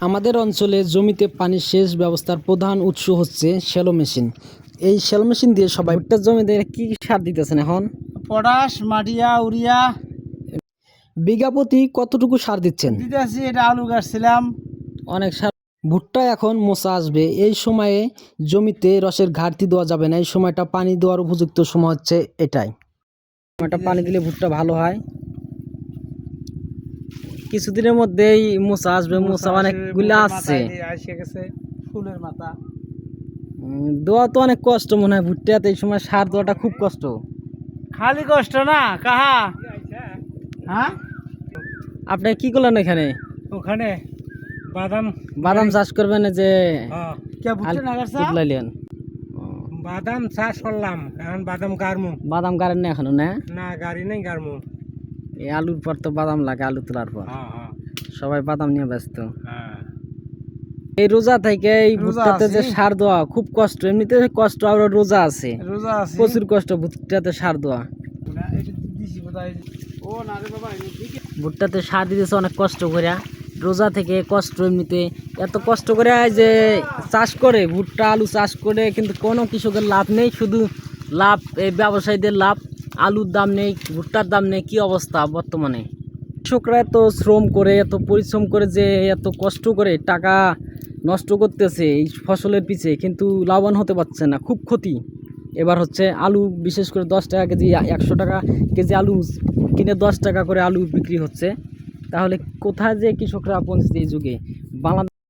আমাদের অঞ্চলে জমিতে পানি সেচ ব্যবস্থার প্রধান উৎস হচ্ছে শ্যালো মেশিন। এই শ্যালো মেশিন দিয়ে সবাই ভুট্টা জমিতে কি সার দিতেছেন এখন? পটাশ, মাটিয়া, উড়িয়া বিঘা প্রতি কতটুকু সার দিচ্ছেন? দিতেছি। এটা আলু গাছছিলাম। অনেক সার। ভুট্টা এখন মোচা আসবে, এই সময়ে জমিতে রসের ঘাটতি দেওয়া যাবে না। এই সময়টা পানি দেওয়ার উপযুক্ত সময় হচ্ছে এটাই। সময়টা পানি দিলে ভুট্টা ভালো হয়। কিছুদিনের মধ্যেই মোচা আসবে, মোচা অনেকগুলো আসছে। ফুলের মাথা দেওয়া তো অনেক কষ্ট মনে হয় ভুট্টাতে, এই সময় সার দেওয়াটা খুব কষ্ট। খালি কষ্ট না কাহা। হ্যাঁ, আপনি কি করলেন এখানে? ওখানে বাদাম বাদাম চাষ করবেন যে লাইলেন? বাদাম চাষ করলাম। এখন বাদাম গাড়মু। বাদাম গাড়েন না এখনো? না না, গাড়ি নেই, গাড়মু। এই আলুর পর তো বাদাম লাগে, আলু তোলার পর সবাই বাদাম নিয়ে ব্যস্ত। এই রোজা থেকে এই ভুট্টাতে যে সার দেওয়া খুব কষ্ট, এমনিতে কষ্ট আর রোজা আছে, প্রচুর কষ্ট ভুট্টাতে সার দেওয়া। ভুট্টাতে সার দিতেছে অনেক কষ্ট করে, রোজা থেকে কষ্ট। এমনিতে এত কষ্ট করে যে চাষ করে ভুট্টা আলু চাষ করে, কিন্তু কোনো কৃষকের লাভ নেই, শুধু লাভ এই ব্যবসায়ীদের লাভ। আলুর দাম নেই, ভুট্টার দাম নেই, কি অবস্থা বর্তমানে। কৃষকরা এত শ্রম করে, এত পরিশ্রম করে, যে এত কষ্ট করে টাকা নষ্ট করতেছে এই ফসলের পিছে, কিন্তু লাভবান হতে পারছে না, খুব ক্ষতি। এবার হচ্ছে আলু, বিশেষ করে 10 টাকা কেজি, 100 টাকা কেজি আলু কিনে 10 টাকা করে আলু বিক্রি হচ্ছে। তাহলে কোথায় যে কৃষকরা পৌঁছেছে এই যুগে? বাংলাদেশ